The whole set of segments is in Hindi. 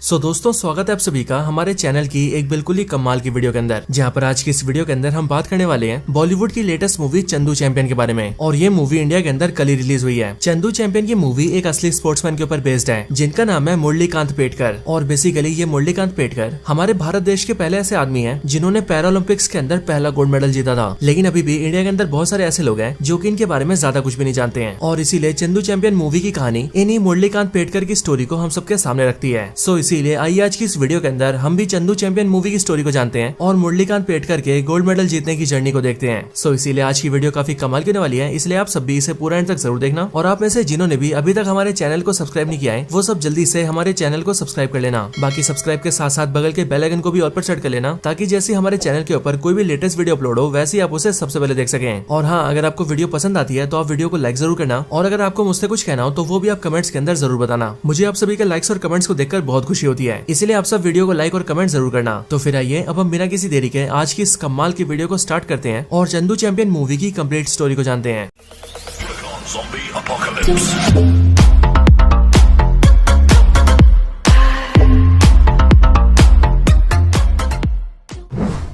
दोस्तों स्वागत है आप सभी का हमारे चैनल की एक बिल्कुल ही कमाल की वीडियो के अंदर, जहां पर आज की इस वीडियो के अंदर हम बात करने वाले हैं बॉलीवुड की लेटेस्ट मूवी चंदू चैंपियन के बारे में। और ये मूवी इंडिया के अंदर कल ही रिलीज हुई है। चंदू चैंपियन की मूवी एक असली स्पोर्ट्समैन के ऊपर बेस्ड है, जिनका नाम है मुरलीकांत पेटकर। और बेसिकली ये मुरलीकांत पेटकर हमारे भारत देश के पहले ऐसे आदमी है जिन्होंने पैरालंपिक्स के अंदर पहला गोल्ड मेडल जीता था। लेकिन अभी भी इंडिया के अंदर बहुत सारे ऐसे लोग हैं जो कि इनके बारे में ज्यादा कुछ भी नहीं जानते हैं, और इसीलिए चंदू चैंपियन मूवी की कहानी इन्हीं मुरलीकांत पेटकर की स्टोरी को हम सबके सामने रखती है। सो इसीलिए आइए आज की इस वीडियो के अंदर हम भी चंदू चैंपियन मूवी की स्टोरी को जानते हैं और मुरलीकांत पेटकर के गोल्ड मेडल जीतने की जर्नी को देखते हैं। सो इसीलिए आज की वीडियो काफी कमाल की होने वाली है, इसलिए आप सब भी इसे पूरा एंड तक जरूर देखना। और आप में से जिन्होंने भी अभी तक हमारे चैनल को सब्सक्राइब नहीं किया है वो सब जल्दी से हमारे चैनल को सब्सक्राइब कर लेना। बाकी सब्सक्राइब के साथ साथ बगल के बेल आइकन को भी ऑल पर सेट कर लेना, ताकि जैसे हमारे चैनल के ऊपर कोई भी लेटेस्ट वीडियो अपलोड हो वैसे आप उसे सबसे पहले देख सकें। और हाँ, अगर आपको वीडियो पसंद आती है तो आप वीडियो को लाइक जरूर करना, और अगर आपको मुझसे कुछ कहना हो तो वो भी आप कमेंट्स के अंदर जरूर बताना। मुझे आप सभी के लाइक्स और कमेंट्स को देखकर बहुत खुशी होती है, इसलिए आप सब वीडियो को लाइक और कमेंट जरूर करना। तो फिर आइए अब हम बिना किसी देरी के आज की इस कमाल की वीडियो को स्टार्ट करते हैं और चंदू चैंपियन मूवी की कंप्लीट स्टोरी को जानते हैं।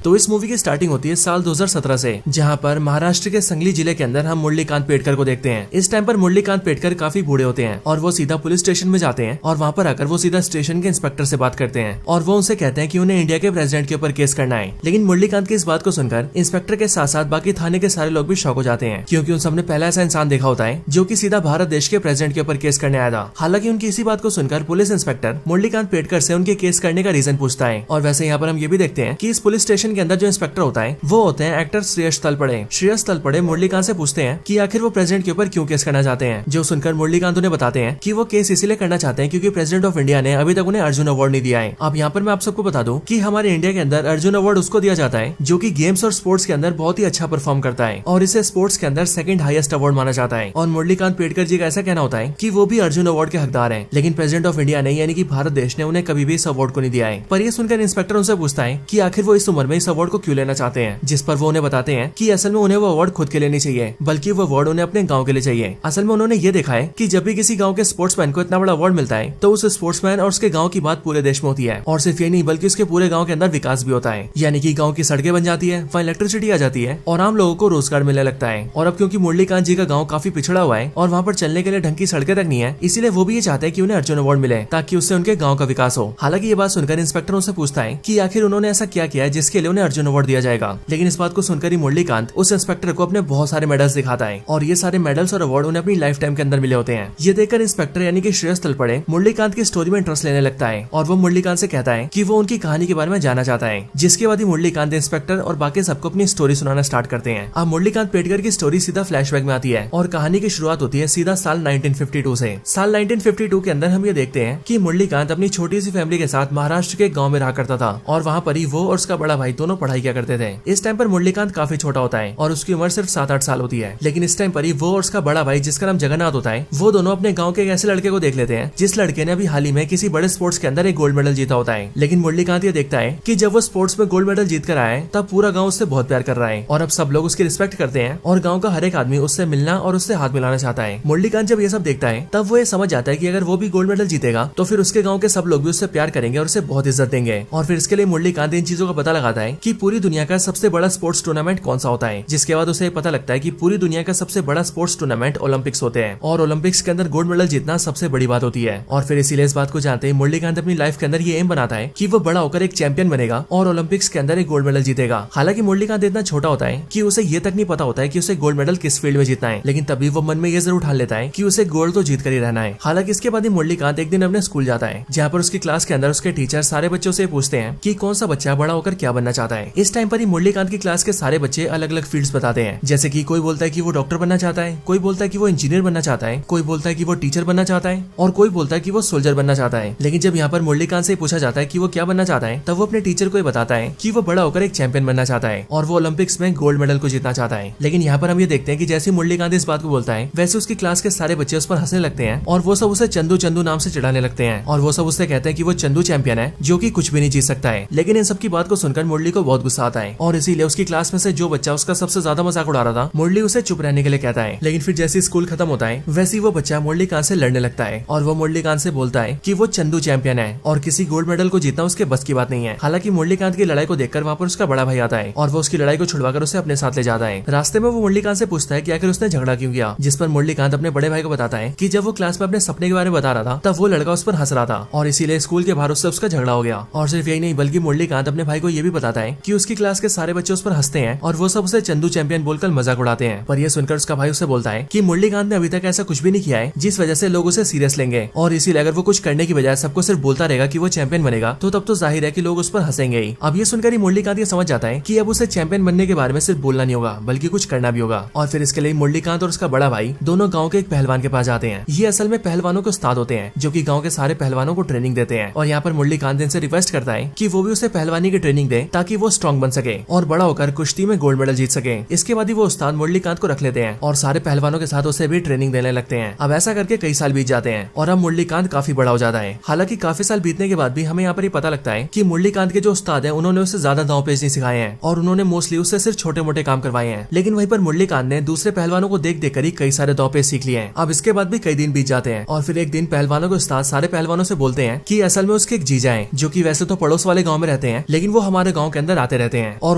तो इस मूवी की स्टार्टिंग होती है साल 2017 से, जहां पर महाराष्ट्र के संगली जिले के अंदर हम मुरलीकांत पेटकर को देखते हैं। इस टाइम पर मुरलीकांत पेटकर काफी बूढ़े होते हैं और वो सीधा पुलिस स्टेशन में जाते हैं, और वहां पर आकर वो सीधा स्टेशन के इंस्पेक्टर से बात करते हैं और वो उनसे कहते हैं कि उन्हें इंडिया के प्रेसिडेंट के ऊपर केस करना है। लेकिन मुरलीकांत की इस बात को सुनकर इंस्पेक्टर के साथ साथ बाकी थाने के सारे लोग भी शॉक हो जाते हैं, क्योंकि उन सबने पहला ऐसा इंसान देखा होता है जो की सीधा भारत देश के प्रेसिडेंट के ऊपर केस करने आया था। हालांकि उनकी इसी बात को सुनकर पुलिस इंस्पेक्टर मुरलीकांत पेटकर से उनके केस करने का रीजन पूछता है। और वैसे यहाँ पर हम ये भी देखते हैं कि इस पुलिस स्टेशन के अंदर जो इंस्पेक्टर होता है वो होते हैं एक्टर श्रेयस तलपड़े। श्रेयस तलपड़े मुरलीकांत से पूछते हैं कि आखिर वो प्रेसिडेंट के ऊपर क्यों केस करना चाहते हैं, जो सुनकर मुरलीकांत उन्हें बताते हैं कि वो केस इसीलिए करना चाहते हैं क्योंकि प्रेसिडेंट ऑफ इंडिया ने अभी तक उन्हें अर्जुन अवार्ड नहीं दिया है। अब यहाँ पर मैं आप सबको बता दूं कि हमारे इंडिया के अंदर अर्जुन अवार्ड उसको दिया जाता है जो कि गेम्स और स्पोर्ट्स के अंदर बहुत ही अच्छा परफॉर्म करता है, और इसे स्पोर्ट्स के अंदर सेकंड हाईएस्ट अवार्ड माना जाता है। और मुरलीकांत पेटकर जी का ऐसा कहना होता है कि वो भी अर्जुन अवार्ड के हकदार है, लेकिन प्रेसिडेंट ऑफ इंडिया ने यानी कि भारत देश ने उन्हें कभी भी इस अवार्ड को नहीं दिया है। पर ये सुनकर इंस्पेक्टर उनसे पूछता है कि आखिर वो इस उम्र में इस अवार्ड को क्यों लेना चाहते हैं, जिस पर वो उन्हें बताते हैं कि असल में उन्हें वो अवार्ड खुद के लिए नहीं चाहिए, बल्कि वो अवार्ड उन्हें अपने गांव के लिए चाहिए। असल में उन्होंने ये देखा है कि जब भी किसी गांव के स्पोर्ट्समैन को इतना बड़ा अवार्ड मिलता है तो उस स्पोर्ट्समैन और उसके गांव की बात पूरे देश में होती है, और सिर्फ ये नहीं बल्कि उसके पूरे गांव के अंदर विकास भी होता है, यानी कि गांव की सड़कें बन जाती है, वहाँ इलेक्ट्रिसिटी आ जाती है और आम लोगों को रोजगार मिलने लगता है। और अब क्योंकि मुरलीकांत जी का गाँव काफी पिछड़ा हुआ है और वहाँ पर चलने के लिए ढंग की सड़कें तक नहीं है, इसीलिए वो भी ये चाहते हैं कि उन्हें अर्जुन अवार्ड मिले ताकि उससे उनके गाँव का विकास हो। हालांकि ये बात सुनकर इंस्पेक्टर उनसे पूछता है कि आखिर उन्होंने ऐसा क्या किया है जिसके लिए उन्हें अर्जुन अवार्ड दिया जाएगा। लेकिन इस बात को सुनकर ही मुरलीकांत उस इंस्पेक्टर को अपने बहुत सारे मेडल्स दिखाता है, और ये सारे मेडल्स और अवार्ड उन्हें अपनी लाइफ टाइम के अंदर मिले होते हैं। ये देखकर इंस्पेक्टर यानी कि श्रेयस तलपड़े मुरलीकांत की स्टोरी में इंटरेस्ट लेने लगता है, और वो मुरलीकांत से कहता है कि वो उनकी कहानी के बारे में जानना चाहता है। जिसके बाद ही मुरलीकांत इंस्पेक्टर और बाकी सबको अपनी स्टोरी सुनाना स्टार्ट करते हैं। अब मुरलीकांत पेटकर की स्टोरी सीधा फ्लैशबैक में आती है और कहानी की शुरुआत होती है सीधा साल 1952 से। साल 1952 के अंदर हम ये देखते हैं कि मुरलीकांत अपनी छोटी सी फैमिली के साथ महाराष्ट्र के गाँव में रहा करता था, और वहाँ पर ही वो और उसका बड़ा भाई दोनों पढ़ाई किया करते थे। इस टाइम पर मुरलीकांत काफी छोटा होता है और उसकी उम्र सिर्फ 7-8 साल होती है। लेकिन इस टाइम पर ही वो और उसका बड़ा भाई जिसका नाम जगन्नाथ होता है, वो दोनों अपने गांव के एक ऐसे लड़के को देख लेते हैं जिस लड़के ने अभी हाल ही में किसी बड़े स्पोर्ट्स के अंदर एक गोल्ड मेडल जीता होता है। लेकिन मुरलीकांत ये देखता है कि जब वो स्पोर्ट्स में गोल्ड मेडल जीत कर आया है तब पूरा गाँव उससे बहुत प्यार कर रहा है, और अब सब लोग उसकी रिस्पेक्ट करते हैं और गाँव का हर एक आदमी उससे मिलना और उससे हाथ मिलाना चाहता है। मुरलीकांत जब ये सब देखता है तब वो ये समझ जाता है कि अगर वो भी गोल्ड मेडल जीतेगा तो फिर उसके गाँव के सब लोग भी उससे प्यार करेंगे और उसे बहुत इज्जत देंगे। और फिर इसके लिए मुरलीकांत इन चीजों का पता लगाता है कि पूरी दुनिया का सबसे बड़ा स्पोर्ट्स टूर्नामेंट कौन सा होता है, जिसके बाद उसे पता लगता है कि पूरी दुनिया का सबसे बड़ा स्पोर्ट्स टूर्नामेंट ओलंपिक्स होते हैं, और ओलंपिक्स के अंदर गोल्ड मेडल जीतना सबसे बड़ी बात होती है। और फिर इसीलिए इस बात को जानते ही मुरलीकांत अपनी लाइफ के अंदर ये एम बनाता है कि वो बड़ा होकर एक चैंपियन बनेगा और ओलंपिक्स के अंदर एक गोल्ड मेडल जीतेगा। हालांकि मुरलीकांत इतना छोटा होता है कि उसे ये तक नहीं पता होता है कि उसे गोल्ड मेडल किस फील्ड में जीतना है, लेकिन तभी वो मन में ये जरूर ठान लेता है कि उसे गोल्ड तो जीत कर ही रहना है। हालांकि इसके बाद ही मुरलीकांत एक दिन अपने स्कूल जाता है, जहाँ पर उसकी क्लास के अंदर उसके टीचर सारे बच्चों से पूछते हैं कि कौन सा बच्चा बड़ा होकर क्या बनना चाहता है। इस टाइम पर ही मुरलीकांत की क्लास के सारे बच्चे अलग अलग फील्ड्स बताते हैं, जैसे कि कोई बोलता है कि वो डॉक्टर बनना चाहता है, कोई बोलता है कि वो इंजीनियर बनना चाहता है, कोई बोलता है कि वो टीचर बनना चाहता है, और कोई बोलता है कि वो सोल्जर बनना चाहता है। लेकिन जब यहाँ पर मुरलीकांत से पूछा जाता है कि वो क्या बनना चाहता है, तब वो अपने टीचर को बताता है कि वो बड़ा होकर एक चैंपियन बनना चाहता है और वो ओलंपिक्स में गोल्ड मेडल को जीतना चाहता है। लेकिन यहाँ पर हम ये देखते हैं कि जैसे मुरलीकांत इस बात को बोलता है वैसे उसकी क्लास के सारे बच्चे उस पर हंसने लगते हैं और वो सब उसे चंदू चंदू नाम से चिढ़ाने लगते हैं, और वो सब उससे कहते हैं कि वो चंदू चैंपियन है जो कि कुछ भी नहीं जीत सकता है। लेकिन इन सब की बात को सुनकर मुरली को बहुत गुस्सा आता है और इसीलिए उसकी क्लास में से जो बच्चा उसका सबसे ज्यादा मजाक उड़ा रहा था मुरली उसे चुप रहने के लिए कहता है। लेकिन फिर जैसे स्कूल खत्म होता है वैसे ही वो बच्चा मुरलीकांत से लड़ने लगता है और वो मुरलीकांत से बोलता है कि वो चंदू चैंपियन है और किसी गोल्ड मेडल को जीतना उसके बस की बात नहीं है। हालांकि मुरलीकांत की लड़ाई को देखकर वहाँ पर उसका बड़ा भाई आता है और वो उसकी लड़ाई को छुड़वाकर उसे अपने साथ ले जाता है। रास्ते में वो मुरलीकांत से पूछता है कि आखिर उसने झगड़ा क्यों किया, जिस पर मुरलीकांत अपने बड़े भाई को बताता है कि जब वो क्लास में अपने सपने के बारे में बता रहा था तब वो लड़का उस पर हंस रहा था और इसीलिए स्कूल के बाहर उससे उसका झगड़ा हो गया। और सिर्फ यही नहीं बल्कि मुरलीकांत अपने भाई को ये भी बताता है कि उसकी क्लास के सारे बच्चे उस पर हंसते हैं और वो सब उसे चंदू चैंपियन बोलकर मजाक उड़ाते हैं। पर यह सुनकर उसका भाई उसे बोलता है कि मुरलीकांत ने अभी तक ऐसा कुछ भी नहीं किया है जिस वजह से लोग उसे सीरियस लेंगे और इसीलिए अगर वो कुछ करने की बजाय सबको सिर्फ बोलता रहेगा कि वो चैंपियन बनेगा तो तब तो जाहिर है कि लोग उस पर हंसेंगे ही। अब ये सुनकर ही मुरलीकांत ये समझ जाता है कि अब उसे चैंपियन बनने के बारे में सिर्फ बोलना नहीं होगा बल्कि कुछ करना भी होगा। और फिर इसके लिए मुरलीकांत और उसका बड़ा भाई दोनों गाँव के एक पहलवान के पास जाते हैं। ये असल में पहलवानों के उस्ताद होते हैं जो कि गाँव के सारे पहलवानों को ट्रेनिंग देते हैं और यहाँ पर मुरलीकांत इनसे रिक्वेस्ट करता है कि वो भी उसे पहलवानी की ट्रेनिंग दे ताकि वो स्ट्रॉन्ग बन सके और बड़ा होकर कुश्ती में गोल्ड मेडल जीत सके। इसके बाद ही वो उस्ताद मुरलीकांत को रख लेते हैं और सारे पहलवानों के साथ उसे भी ट्रेनिंग देने लगते हैं। अब ऐसा करके कई साल बीत जाते हैं और अब मुरलीकांत काफी बड़ा हो जाता है। हालांकि काफी साल बीतने के बाद भी हमें यहाँ पर पता लगता है कि मुरलीकांत के जो उस्ताद हैं उन्होंने उसे ज्यादा दांव पेच नहीं सिखाए हैं और उन्होंने मोस्टली उससे सिर्फ छोटे मोटे काम करवाए हैं। लेकिन वहीं पर मुरलीकांत ने दूसरे पहलवानों को देख देख कर ही कई सारे दांव पेच सीख लिए हैं। अब इसके बाद भी कई दिन बीत जाते हैं और फिर एक दिन पहलवानों के उस्ताद सारे पहलवानों से बोलते हैं कि असल में उसके एक जीजा है जो कि वैसे तो पड़ोस वाले गाँव में रहते हैं लेकिन वो हमारे गाँव के अंदर आते रहते हैं और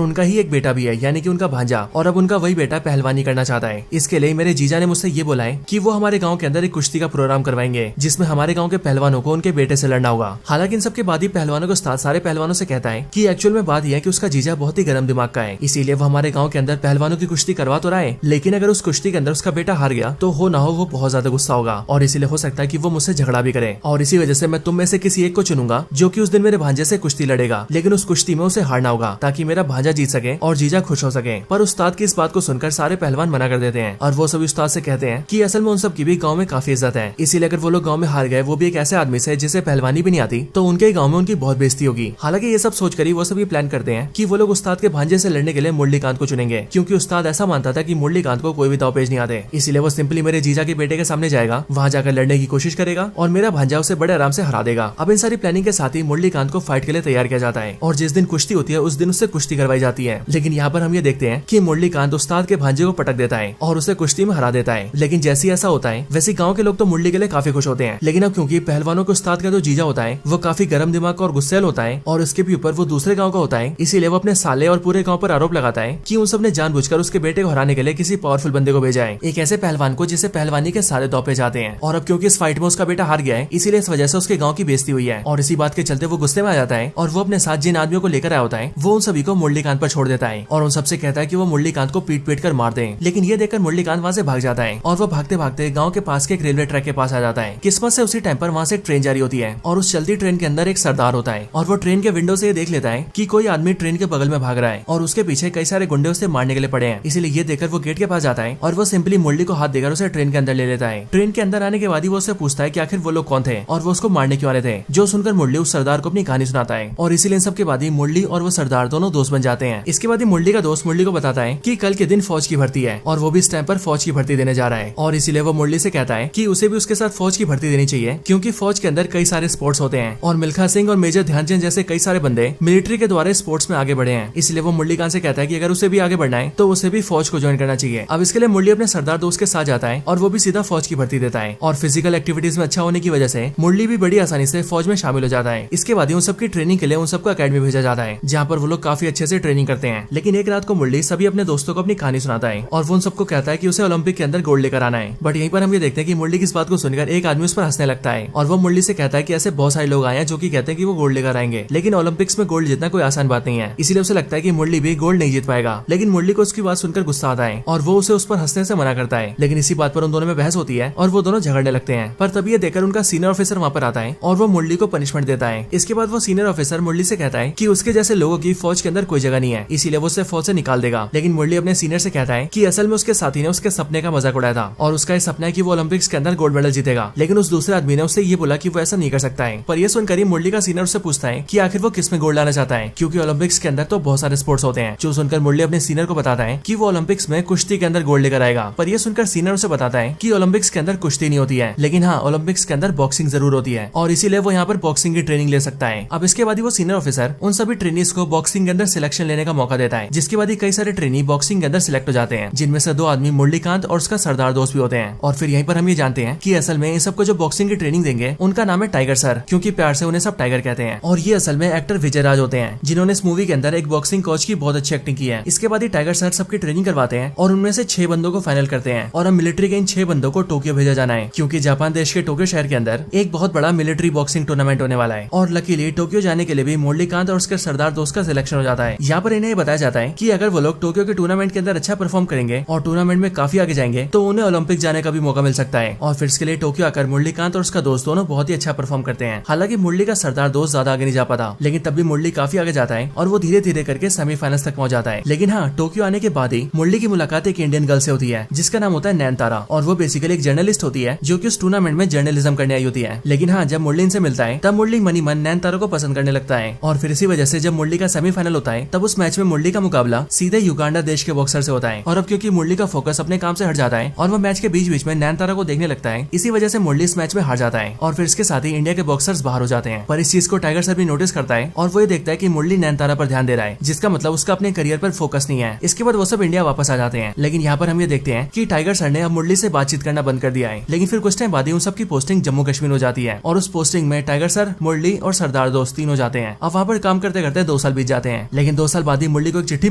उनका ही एक बेटा भी है यानी कि उनका भांजा और अब उनका वही बेटा पहलवानी करना चाहता है। इसके लिए मेरे जीजा ने मुझसे ये बोला है कि वो हमारे गाँव के अंदर एक कुश्ती का प्रोग्राम करवाएंगे जिसमें हमारे गाँव के पहलवानों को उनके बेटे से लड़ना होगा। हालांकि इन सबके बाद ही पहलवानों के उस्ताद सारे पहलवानों से कहता है कि एक्चुअल में बात यह है कि उसका जीजा बहुत ही गर्म दिमाग का है इसीलिए वो हमारे गाँव के अंदर पहलवानों की कुश्ती करवा तो रहा है लेकिन अगर उस कुश्ती के अंदर उसका बेटा हार गया तो हो ना हो वो बहुत ज्यादा गुस्सा होगा और इसीलिए हो सकता है कि वो मुझसे झगड़ा भी करे और इसी वजह से मैं तुम में से किसी एक को चुनूंगा जो कि उस दिन मेरे भांजे से कुश्ती लड़ेगा लेकिन उस कुश्ती में उसे हारना होगा ताकि मेरा भांजा जीत सके और जीजा खुश हो सके। पर उस्ताद की इस बात को सुनकर सारे पहलवान मना कर देते हैं और वो सभी उस्ताद से कहते हैं कि असल में उन सब की भी गाँव में काफी इज्जत है इसीलिए अगर वो लोग गाँव में हार गए वो भी एक ऐसे आदमी से जिसे पहलवानी भी नहीं आती तो उनके गाँव में उनकी बहुत बेइज्जती होगी। हालांकि ये सब सोचकर ही वो सभी प्लान करते हैं कि वो लोग उस्ताद के भांजे से लड़ने के लिए मुरलीकांत को चुनेंगे क्योंकि उस्ताद ऐसा मानता था कि मुरलीकांत को कोई भी दांव पेच नहीं आते इसीलिए वो सिंपली मेरे जीजा के बेटे के सामने जाएगा वहाँ जाकर लड़ने की कोशिश करेगा और मेरा भांजा उसे बड़े आराम से हरा देगा। अब इन सारी प्लानिंग के साथ ही मुरलीकांत को फाइट के लिए तैयार किया जाता है और जिस दिन कुश्ती होती है उस दिन उससे कुश्ती करवाई जाती है। लेकिन यहाँ पर हम ये देखते हैं कि मुरलीकांत उस्ताद के भांजे को पटक देता है और उसे कुश्ती में हरा देता है। लेकिन जैसे ऐसा होता है वैसे गाँव के लोग तो मुरली के लिए काफी खुश होते हैं लेकिन अब क्योंकि पहलवानों के उस्ताद का जो जीजा होता है वो काफी गर्म दिमाग और गुस्सैल होता है और उसके भी ऊपर वो दूसरे गाँव का होता है इसीलिए वो अपने साले और पूरे गाँव पर आरोप लगाता है कि उन सब ने जानबूझकर उसके बेटे को हराने के लिए किसी पावरफुल बंदे को भेजा है, एक ऐसे पहलवान को जिसे पहलवानी के सारे दांव पे जाते हैं। और अब क्योंकि इस फाइट में उसका बेटा हार गया है इसीलिए इस वजह से उसके गाँव की बेइज्जती हुई है और इसी बात के चलते वो गुस्से में आ जाता है और वो अपने साथ जिन आदमियों को लेकर आया होता है वो उन सभी को मुरलीकांत पर छोड़ देता है और उन सबसे कहता है कि वो मुरलीकांत को पीट पीट कर मार दे। लेकिन ये देखकर मुरलीकांत वहाँ से भाग जाता है और वो भागते भागते गाँव के पास के एक रेलवे ट्रैक के पास आ जाता है। किस्मत से उसी टाइम पर वहाँ से एक ट्रेन जारी होती है और उस चलती ट्रेन के अंदर एक सरदार होता है और वो ट्रेन के विंडो से ये देख लेता है कि कोई आदमी ट्रेन के बगल में भाग रहा है और उसके पीछे कई सारे गुंडे उसे मारने के लिए पड़े हैं। इसीलिए ये देखकर वो गेट के पास जाता है और वो सिंपली मुरली को हाथ देकर उसे ट्रेन के अंदर ले लेता है। ट्रेन के अंदर आने के बाद ही वो उससे पूछता है कि आखिर वो लोग कौन थे और वो उसको मारने क्यों आ रहे थे। जो सुनकर मुरली उस सरदार को अपनी कहानी सुनाता है और इसीलिए इन सब के बाद ही मुरली और वो सरदार दोनों दोस्त बन जाते हैं। इसके बाद ही मुरली का दोस्त मुरली को बताता है कि कल के दिन फौज की भर्ती है और वो भी इस टाइम पर फौज की भर्ती देने जा रहा है और इसीलिए वो मुरली से कहता है कि उसे भी उसके साथ फौज की भर्ती देनी चाहिए क्योंकि फौज के अंदर कई सारे स्पोर्ट्स होते हैं और मिल्खा सिंह और मेजर ध्यानचंद जैसे कई सारे बंदे मिलिट्री के द्वारा स्पोर्ट्स में आगे बढ़े हैं। इसलिए वो मुरलीकांत से कहता है कि अगर उसे भी आगे बढ़ना है तो उसे भी फौज को ज्वाइन करना चाहिए। अब इसके लिए मुरली अपने सरदार दोस्त के साथ जाता है और वो भी सीधा फौज की भर्ती देता है और फिजिकल एक्टिविटीज में अच्छा होने की वजह से मुरली भी बड़ी आसानी से फौज में शामिल हो जाता है। इसके बाद उन सबकी ट्रेनिंग के लिए उन सबको अकेडमी भेजा जाता है जहाँ पर वो लोग काफी अच्छे से ट्रेनिंग करते हैं। लेकिन एक रात को मुरली सभी अपने दोस्तों को अपनी कहानी सुनाता है और वो उन सबको कहता है कि उसे ओलंपिक के अंदर गोल्ड लेकर आना है। बट यहीं पर हम ये देखते हैं कि मुरली की इस बात को सुनकर एक आदमी उस पर हंसने लगता है और वो मुरली से कहता है कि ऐसे बहुत सारे लोग आए हैं जो कि कहते हैं कि वो गोल्ड लेकर आएंगे लेकिन ओलंपिक्स में गोल्ड जीतना कोई आसान बात नहीं है। इसीलिए उसे लगता है कि मुरली भी गोल्ड नहीं जीत पाएगा। लेकिन मुरली को उसकी बात सुनकर गुस्सा आता है और वो उसे उस पर हंसने से मना करता है। लेकिन इसी बात पर उन दोनों में बहस होती है और वो दोनों झगड़ने लगते हैं। पर तभी ये देखकर उनका सीनियर ऑफिसर वहाँ पर आता है और वो मुरली को पनिशमेंट देता है। इसके बाद वो सीनियर ऑफिसर मुरली से कहता है कि उसके जैसे लोगों की फौज के अंदर कोई जगह नहीं है इसीलिए वो उसे फौज से निकाल देगा। लेकिन मुरली अपने सीनियर से कहता है कि असल में उसके साथी ने उसके सपने का मजाक उड़ाया था और उसका सपना है कि वो ओलंपिक्स के अंदर गोल्ड मेडल जीतेगा। लेकिन उस दूसरे आदमी ने उससे ये बोला कि वो ऐसा नहीं कर सकता है। पर यह सुनकर ही मुरली का सीनियर उससे पूछता है कि आखिर वो किस में गोल्ड लाना चाहता है क्योंकि ओलंपिक्स के अंदर तो बहुत सारे स्पोर्ट्स होते हैं। जो सुनकर मुरली अपने सीनियर को बताता है कि वो ओलंपिक्स में कुश्ती के अंदर गोल्ड लेकर आएगा। पर यह सुनकर सीनियर उसे बताता है कि ओलंपिक्स के अंदर कुश्ती नहीं होती है लेकिन हाँ ओलंपिक्स के अंदर बॉक्सिंग जरूर होती है और इसीलिए वो यहाँ पर बॉक्सिंग की ट्रेनिंग ले सकता है। अब इसके बाद ही वो सीनियर ऑफिसर उन सभी ट्रेनिंग्स को वो बॉक्सिंग के अंदर सिलेक्शन लेने का मौका देता है, जिसके बाद ही कई सारे ट्रेनी बॉक्सिंग के अंदर सिलेक्ट हो जाते हैं, जिनमें से 2 आदमी मुरलीकांत और उसका सरदार दोस्त भी होते हैं। और फिर यहीं पर हम ये जानते हैं कि असल में इन सबको जो बॉक्सिंग की ट्रेनिंग देंगे उनका नाम है टाइगर सर, क्योंकि प्यार से उन्हें सब टाइगर कहते हैं। और ये असल में एक्टर विजय राज होते हैं, जिन्होंने इस मूवी के अंदर एक बॉक्सिंग कोच की बहुत अच्छी एक्टिंग की है। इसके बाद ही टाइगर सर सबकी ट्रेनिंग करवाते हैं और उनमें से 6 बंदों को फाइनल करते हैं और अब मिलिट्री के इन 6 बंदों को टोक्यो भेजा जाना है, क्योंकि जापान देश के टोक्यो शहर के अंदर एक बहुत बड़ा मिलिट्री बॉक्सिंग टूर्नामेंट होने वाला है। और लकीली टोक्यो जाने के लिए भी मुरलीकांत और उसके सरदार दोस्त का सिलेक्शन हो जाता है। यहाँ पर इन्हें बताया जाता है कि अगर वो लोग टोक्यो के टूर्नामेंट के अंदर अच्छा परफॉर्म करेंगे और टूर्नामेंट में काफी आगे जाएंगे तो उन्हें ओलंपिक जाने का भी मौका मिल सकता है। और फिर इसके लिए टोक्यो आकर मुरलीकांत और उसका दोस्त दोनों बहुत ही अच्छा परफॉर्म करते हैं। हालांकि मुरली का सरदार दोस्त ज्यादा आगे नहीं जा पाता, लेकिन तब भी मुरली काफी आगे जाता है और वो धीरे धीरे करके सेमीफाइनल्स तक पहुंच जाता है। लेकिन हाँ, टोक्यो आने के बाद ही मुरली की मुलाकात एक इंडियन गर्ल से होती है, जिसका नाम होता है नैनतारा। और वो बेसिकली एक जर्नलिस्ट होती है जो कि उस टूर्नामेंट में जर्नलिज्म करने आई होती है। लेकिन हाँ, जब मुरली इनसे मिलता है तब मुरली मनी मन नैनतारा को पसंद करने लगता है। और फिर इसी वजह से जब मुरली का सेमीफाइनल होता है तब उस मैच में मुरली का मुकाबला सीधे युगांडा देश के बॉक्सर से होता है। और अब क्योंकि मुरली का फोकस अपने काम से हट जाता है और वो मैच के बीच बीच में नैनतारा को देखने लगता है, इसी वजह से मुरली इस मैच में हार जाता है। और फिर इसके साथ ही इंडिया के बॉक्सर्स बाहर हो जाते हैं। पर इस चीज को टाइगर सर भी नोटिस करता है और वो ये देखता है कि मुरली नैनतारा पर ध्यान दे रहा है, जिसका मतलब उसका अपने करियर पर फोकस नहीं है। इसके बाद वो सब इंडिया वापस आ जाते हैं। लेकिन यहाँ पर हम ये देखते हैं कि टाइगर सर ने अब मुरली से बातचीत करना बंद कर दिया है। लेकिन फिर कुछ टाइम बाद ही उन सबकी पोस्टिंग जम्मू कश्मीर हो जाती है और उस पोस्टिंग में टाइगर सर, मुरली और सरदार दोस्त 3 हो जाते हैं। अब वहाँ पर काम करते करते 2 साल बीत जाते हैं। लेकिन 2 साल बाद ही मुरली को एक चिट्ठी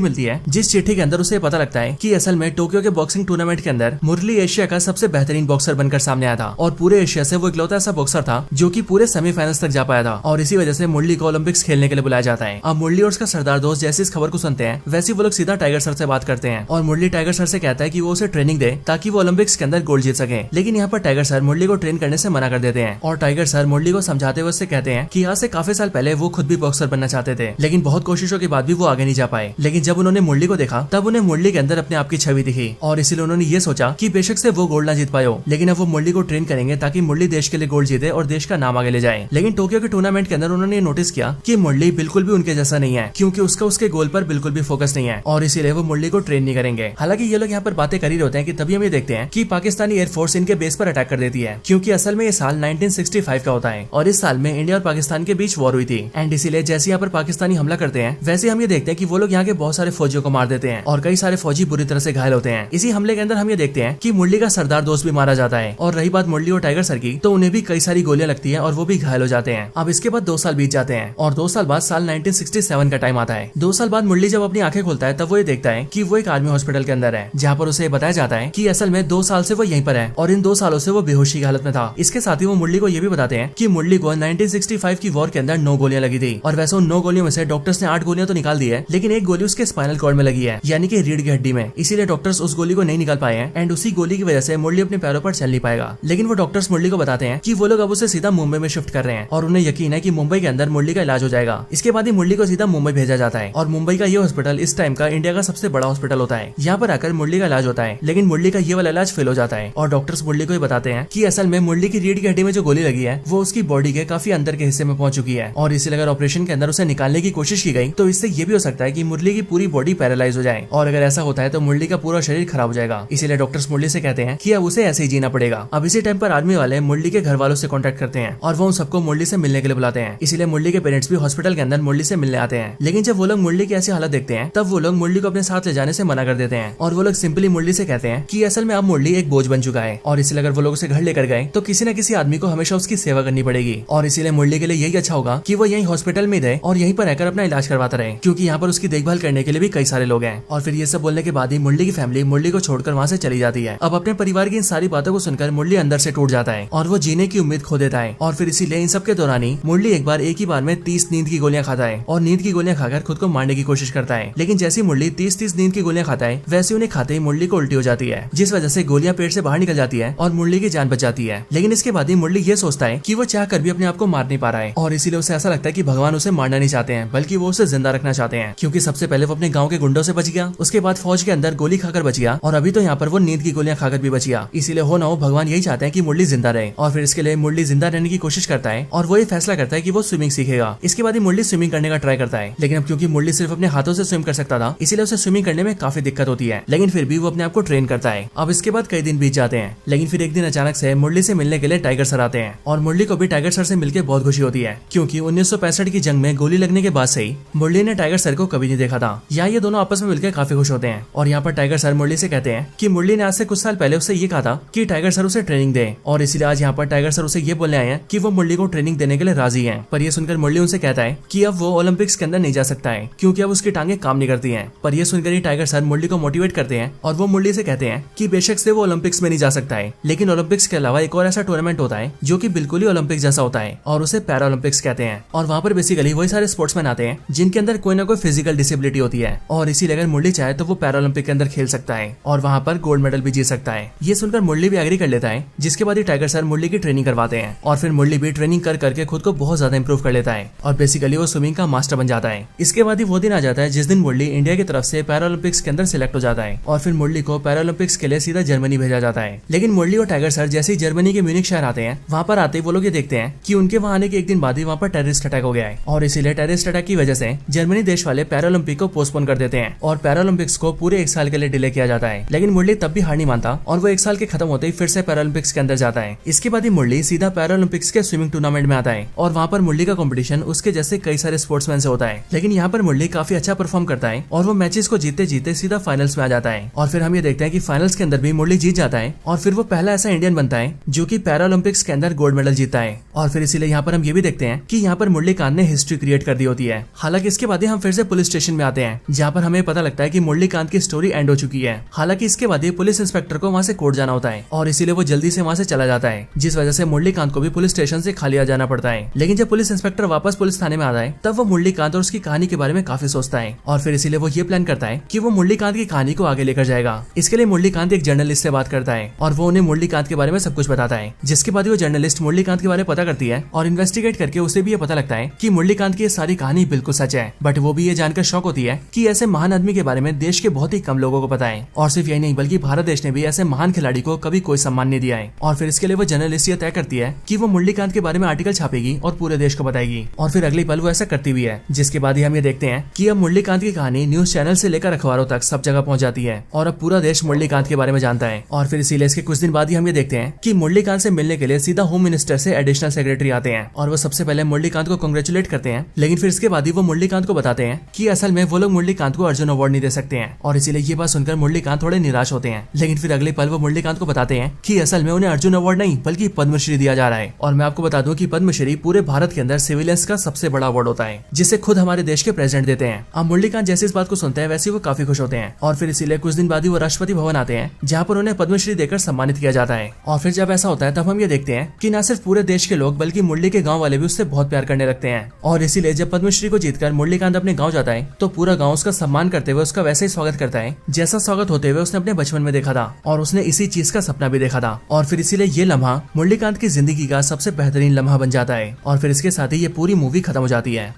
मिलती है, जिस चिट्ठी के अंदर उसे पता लगता है कि असल में टोक्यो के बॉक्सिंग टूर्नामेंट के अंदर मुरली एशिया का सबसे बेहतरीन बॉक्सर बनकर सामने आया था और पूरे एशिया से वो इकलौता ऐसा बॉक्सर था जो कि पूरे सेमीफाइनल्स तक जा पाया था। और इसी वजह से मुरली को ओलंपिक्स खेलने के लिए बुलाया जाता है। अब मुरली और उसका सरदार दोस्त जैसे इस खबर को सुनते हैं वैसे वो लोग सीधा टाइगर सर से बात करते हैं और मुरली टाइगर सर से कहता है कि वो उसे ट्रेनिंग दे ताकि वो ओलंपिक्स के अंदर गोल्ड जीत सके। लेकिन यहाँ पर टाइगर सर मुरली को ट्रेन करने से मना कर देते हैं और टाइगर सर मुरली को समझाते हुए उससे कहते हैं कि आज से काफी साल पहले वो खुद भी बॉक्सर बनना चाहते थे, लेकिन बहुत कोशिशों के बाद भी वो आगे नहीं जा पाए। लेकिन जब उन्होंने मुरली को देखा तब उन्हें मुरली के अंदर अपने आप की छवि दिखी और इसीलिए उन्होंने ये सोचा कि बेशक से वो गोल्ड ना जीत पाए हो, लेकिन अब वो मुरली को ट्रेन करेंगे ताकि मुरली देश के लिए गोल्ड जीते और देश का नाम आगे ले जाए। लेकिन टोक्यो के टूर्नामेंट के अंदर उन्होंने नोटिस किया कि मुरली बिल्कुल भी उनके जैसा नहीं है, क्योंकि उसका उसके गोल पर बिल्कुल भी फोकस नहीं है और इसीलिए वो मुरली को ट्रेन नहीं करेंगे। हालांकि ये लोग यहाँ पर बातें कर ही होते हैं कि तभी हम ये देखते हैं कि पाकिस्तानी एयरफोर्स इनके बेस पर अटैक कर देती है, क्योंकि असल में ये साल 1965 का होता है और इस साल में इंडिया और पाकिस्तान के बीच वॉर हुई थी। एंड इसीलिए जैसे यहाँ पर पाकिस्तानी हमला करते हैं वैसे हम ये देखते हैं कि वो लोग यहाँ के बहुत सारे फौजियों को मार देते हैं और कई सारे फौजी बुरी तरह से घायल होते हैं। इसी हमले के अंदर हम ये देखते हैं कि मुरली का सरदार दोस्त भी मारा जाता है। और रही बात मुरली और टाइगर सर की, तो उन्हें भी कई सारी गोलियां लगती है और वो भी घायल हो जाते हैं। अब इसके बाद 2 साल बीत जाते हैं और 2 साल बाद साल 1967 का टाइम आता है। 2 साल बाद मुरली जब अपनी आंखें खोलता है तब वो ये देखता है कि वो एक आर्मी हॉस्पिटल के अंदर है, जहाँ पर उसे बताया जाता है कि असल में 2 साल से वो यहीं पर है और इन 2 सालों से वो बेहोशी की हालत में था। इसके साथ ही वो मुरली को ये भी बताते हैं कि मुरली को 1965 की वॉर के अंदर 9 गोलियां लगी थी और वैसे उन 9 गोलियों में से डॉक्टर्स ने 8 गोलियां तो निकाल दी है, लेकिन एक गोली उसके स्पाइनल कॉर्ड में लगी है, यानी कि रीढ़ की हड्डी में। इसीलिए डॉक्टर्स उस गोली को नहीं निकाल पाए हैं एंड उसी गोली की वजह से मुरली अपने पैरों पर चल नहीं पाएगा। लेकिन वो डॉक्टर्स मुरली को बताते हैं कि वो लोग अब उसे सीधा मुंबई में शिफ्ट कर रहे हैं और उन्हें यकीन है कि मुंबई के अंदर मुरली का इलाज हो जाएगा। इसके बाद ही मुरली को सीधा मुंबई भेजा जाता है और मुंबई का ये हॉस्पिटल इस टाइम का इंडिया का सबसे बड़ा हॉस्पिटल होता है। यहाँ पर आकर मुरली का इलाज होता है, लेकिन मुरली का ये वाला इलाज फेल हो जाता है और डॉक्टर्स मुरली को ये बताते हैं कि असल में मुरली की रीढ़ की हड्डी में जो गोली लगी है वो उसकी बॉडी के काफी अंदर के हिस्से में पहुंच चुकी है और इसलिए अगर ऑपरेशन के अंदर उसे निकालने की कोशिश की गई तो इससे ये भी हो सकता है कि मुरली की पूरी बॉडी पैरालाइज हो जाए और अगर ऐसा होता है तो मुरली का पूरा शरीर खराब हो जाएगा। इसीलिए डॉक्टर्स मुरली से कहते हैं कि अब उसे ऐसे ही जीना पड़ेगा। अब इसी टाइम पर आर्मी वाले मुरली के घर वालों से कांटेक्ट करते हैं और वो उन सबको मुरली से मिलने के लिए बुलाते हैं। इसीलिए मुरली के पेरेंट्स भी हॉस्पिटल के अंदर मुरली से मिलने आते हैं। लेकिन जब वो लोग मुरली की ऐसी हालत देखते हैं तब वो लोग मुरली को अपने साथ ले जाने से मना कर देते हैं और वो लोग सिंपली मुरली से कहते हैं कि असल में अब मुरली एक बोझ बन चुका है और इसलिए अगर वो लोग उसे घर लेकर गए तो किसी न किसी आदमी को हमेशा उसकी सेवा करनी पड़ेगी और इसीलिए मुरली के लिए यही अच्छा होगा कि वो यही हॉस्पिटल में रहे और यहीं पर रहकर अपना इलाज करवाता रहे, क्योंकि यहाँ पर उसकी देखभाल करने के लिए भी कई सारे लोग हैं। और फिर ये सब बोलने के बाद ही मुरली की फैमिली मुरली को छोड़कर वहाँ से चली जाती है। अब अपने परिवार की इन सारी बातों को सुनकर मुरली अंदर से टूट जाता है और वो जीने की उम्मीद खो देता है। और फिर इसीलिए इन सब के दौरान ही मुरली एक ही बार में 30 नींद की गोलियां खाता है और नींद की गोलियां खाकर खुद को मारने की कोशिश करता है। लेकिन जैसी मुरली 30 नींद की गोलियां खाता है वैसे उन्हें खाते ही मुरली को उल्टी हो जाती है, जिस वजह से गोलियां पेट से बाहर निकल जाती है और मुरली की जान बच जाती है। लेकिन इसके बाद ही मुरली ये सोचता है कि वो चाह कर भी अपने आप को मार नहीं पा रहा है और इसीलिए उसे ऐसा लगता है कि भगवान उसे मारना नहीं चाहते हैं बल्कि वो उसे जिंदा रखना चाहते हैं, क्योंकि सबसे पहले वो अपने गाँव के गुंडों से बच गया, उसके बाद फौज के अंदर गोली खाकर बच गया और अभी तो यहाँ पर वो नींद की गोलियां खाकर भी बच गया। इसीलिए हो ना हो भगवान यही चाहते हैं कि मुरली जिंदा रहे और फिर इसके लिए मुरली जिंदा रहने की कोशिश करता है और वो ये फैसला करता है कि वो स्विमिंग सीखेगा। इसके बाद ही मुरली स्विमिंग करने का ट्राई करता है, लेकिन अब क्योंकि मुरली सिर्फ अपने हाथों से स्विम कर सकता था इसीलिए उसे स्विमिंग करने में काफी दिक्कत होती है, लेकिन फिर भी वो अपने आप को ट्रेन करता है। अब इसके बाद कई दिन बीत जाते हैं, लेकिन फिर एक दिन अचानक से मुरली से मिलने के लिए टाइगर सर आते हैं और मुरली को भी टाइगर सर से मिलकर बहुत खुशी होती है, क्योंकि 1965 की जंग में गोली लगने के बाद से ही मुरली ने टाइगर सर को कभी नहीं देखा था। यहाँ ये दोनों आपस में मिलकर काफी खुश होते हैं और यहाँ पर टाइगर सर मुरली से कहते हैं कि मुरली ने आज से कुछ साल पहले उससे ये कहा था कि टाइगर सर उसे ट्रेनिंग दे और इसीलिए आज यहाँ पर टाइगर सर उसे ये बोलने आए हैं कि वो मुरली को ट्रेनिंग देने के लिए राजी हैं। पर ये सुनकर मुरली उनसे कहता है कि अब वो ओलंपिक्स के अंदर नहीं जा सकता है क्योंकि अब उसकी टांगे काम नहीं करती हैं। पर ये सुनकर ही टाइगर सर मुरली को मोटिवेट करते हैं और वो मुरली से कहते हैं कि बेशक से वो ओलंपिक्स में नहीं जा सकता है, लेकिन ओलंपिक्स के अलावा एक और ऐसा टूर्नामेंट होता है जो कि बिल्कुल ही ओलंपिक्स जैसा होता है और उसे पैरा ओलंपिक्स कहते हैं। और वहाँ पर बेसिकली वही सारे स्पोर्ट्समैन आते हैं जिनके अंदर कोई ना कोई फिजिकल डिसेबिलिटी होती है और इसीलिए अगर मुरली चाहे तो वो पैरा ओलंपिक के अंदर खेल सकता है और वहाँ पर गोल्ड मेडल भी जीत सकता है। ये सुनकर मुरली भी एग्री कर लेता है, जिसके बाद ही टाइगर सर मुरली की ट्रेनिंग करवाते हैं और फिर मुरली भी ट्रेनिंग कर करके खुद को बहुत ज्यादा इंप्रूव कर लेता है और बेसिकली वो स्विमिंग का मास्टर बन जाता है। इसके बाद ही वो दिन आ जाता है जिस दिन मुरली इंडिया की तरफ से पैरा ओलंपिक्स के अंदर सिलेक्ट हो जाता है और फिर मुरली को पैरा ओलंपिक्स के लिए सीधा जर्मनी भेजा जाता है। लेकिन मुरली और टाइगर सर जैसे ही जर्मनी के म्यूनिख शहर आते हैं, वहाँ पर आते ही वो लोग ये देखते हैं कि उनके वहाँ आने के एक दिन बाद ही वहाँ पर टेररिस्ट अटैक हो गया है और इसीलिए टेररिस्ट अटैक की वजह से जर्मनी देश वाले पैरा ओलंपिक को पोस्टपोन कर देते हैं और पैरा ओलंपिक्स को पूरे 1 साल के लिए डिले किया जाता है। लेकिन मुरली तब भी हार नहीं मानता और वो 1 साल के खत्म होते ही फिर से पैरा ओलंपिक्स के अंदर जाता है। इसके बाद ही मुरली सीधा पैरा ओलंपिक्स के स्विमिंग टूर्नामेंट में आता है और वहाँ पर मुरली का कंपटीशन उसके जैसे कई सारे स्पोर्ट्समैन से होता है। लेकिन यहाँ पर मुरली काफी अच्छा परफॉर्म करता है और वो मैचेस को जीतते जीतते सीधा फाइनल्स में आ जाता है और फिर हम ये देखते हैं कि फाइनल्स के अंदर भी मुरली जीत जाता है और फिर वो पहला ऐसा इंडियन बनता है जो कि पैरा ओलंपिक्स के अंदर गोल्ड मेडल जीता है। और फिर इसीलिए यहाँ पर हम ये भी देखते हैं कि यहाँ पर मुरली कांत ने हिस्ट्री क्रिएट कर दी होती है। हालांकि इसके बाद ही हम फिर से पुलिस स्टेशन में आते हैं जहाँ पर हमें पता लगता है कि मुरली कांत की स्टोरी एंड हो चुकी है। हालांकि इसके बाद ही पुलिस इंस्पेक्टर को वहाँ से कोर्ट जाना होता है और इसीलिए वो जल्दी से वहाँ से चला जाता है, जिस वजह से मुरली कांत को भी पुलिस स्टेशन से खाली आ जाना पड़ता है। लेकिन जब पुलिस इंस्पेक्टर वापस पुलिस थाने में आता है तब वो मुरली कांत और उसकी कहानी के बारे में काफी सोचता है और फिर इसीलिए वो ये प्लान करता है कि वो मुरली कांत की कहानी को आगे लेकर जाएगा। इसके लिए मुरली कांत एक जर्नलिस्ट से बात करता है और वो उन्हें मुरली कांत के बारे में सब कुछ बताता है, जिसके बाद वो जर्नलिस्ट मुरली कांत के बारे में पता करती है और इन्वेस्टिगेट करके उसे भी ये पता लगता है कि मुरली कांत की ये सारी कहानी बिल्कुल सच है। बट वो भी ये जानकर शॉक होती है कि ऐसे महान आदमी के बारे में देश के बहुत ही कम लोगों को पता है और सिर्फ यही नहीं बल्कि भारत देश ने भी ऐसे महान खिलाड़ी को कभी कोई सम्मान नहीं दिया है। और फिर इसके लिए वो जर्नलिस्ट ये तय करती है कि वो मुरली कांत के बारे में आर्टिकल छापेगी और पूरे देश को बताएगी और फिर अगली पल वो ऐसा करती भी है, जिसके बाद ही हम ये देखते हैं कि अब मुरली कांत की कहानी न्यूज चैनल से लेकर अखबारों तक सब जगह पहुंच जाती है और अब पूरा देश मुरली कांत के बारे में जानता है। और फिर इसीलिए इसके कुछ दिन बाद ही हम ये देखते हैं कि मुरली कांत से मिलने के लिए सीधा होम मिनिस्टर से एडिशनल सेक्रेटरी आते हैं और वो सबसे पहले मुरली कांत को कांग्रेचुलेट करते हैं। लेकिन फिर इसके बाद ही वो मुरली कांत को बताते हैं कि असल में वो लोग मुरली कांत को अर्जुन अवार्ड नहीं दे सकते हैं और इसीलिए ये बात सुनकर मुरली कांत थोड़े निराश होते हैं। लेकिन फिर अगले पल वो मुरली कांत को बताते हैं कि असल में उन्हें अर्जुन अवार्ड नहीं बल्कि पद्मश्री दिया जा रहा है। और मैं आपको बता दूं कि पद्मश्री पूरे भारत के अंदर सिविलियंस का सबसे बड़ा अवार्ड होता है, जिसे खुद हमारे देश के प्रेसिडेंट देते हैं। अब मुरली कांत जैसे इस बात को सुनते हैं वैसे वो काफी खुश होते हैं और फिर इसीलिए कुछ दिन बाद ही वो राष्ट्रपति भवन आते हैं जहाँ पर उन्हें पद्मश्री देकर सम्मानित किया जाता है। और फिर जब ऐसा होता है तब हम ये देखते हैं कि न सिर्फ पूरे देश के लोग बल्कि मुरली के गाँव वाले भी उससे बहुत प्यार करने लगते हैं। और इसीलिए जब पद्मश्री को जीतकर मुरली कांत अपने गाँव जाता है तो पूरा गाँव उसका सम्मान करते हुए उसका वैसे ही स्वागत करता है जैसा स्वागत होते हुए उसने अपने बचपन में देखा था और उसने इसी चीज का सपना भी देखा था। और फिर इसीलिए ये लम्हा मुरली कांत की जिंदगी का सबसे बेहतरीन लम्हा बन जाता है और फिर इसके साथ ही ये पूरी मूवी खत्म हो जाती है।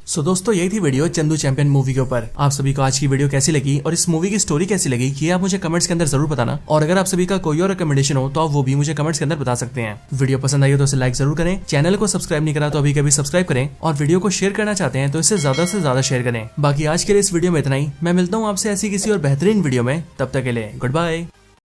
सो दोस्तों यही थी वीडियो चंदू चैंपियन मूवी के ऊपर। आप सभी को आज की वीडियो कैसी लगी और इस मूवी की स्टोरी कैसी लगी ये आप मुझे कमेंट्स के अंदर जरूर बताना। और अगर आप सभी का कोई और रिकमेंडेशन हो तो आप वो भी मुझे कमेंट्स के अंदर बता सकते हैं। वीडियो पसंद आई हो तो इसे लाइक जरूर करें, चैनल को सब्सक्राइब नहीं करा तो अभी कभी सब्सक्राइब करें और वीडियो को शेयर करना चाहते हैं तो इसे ज्यादा से ज्यादा शेयर करें। बाकी आज के लिए इस वीडियो में इतना ही। मैं मिलता हूँ आपसे ऐसी किसी और बेहतरीन वीडियो में, तब तक के लिए गुड बाय।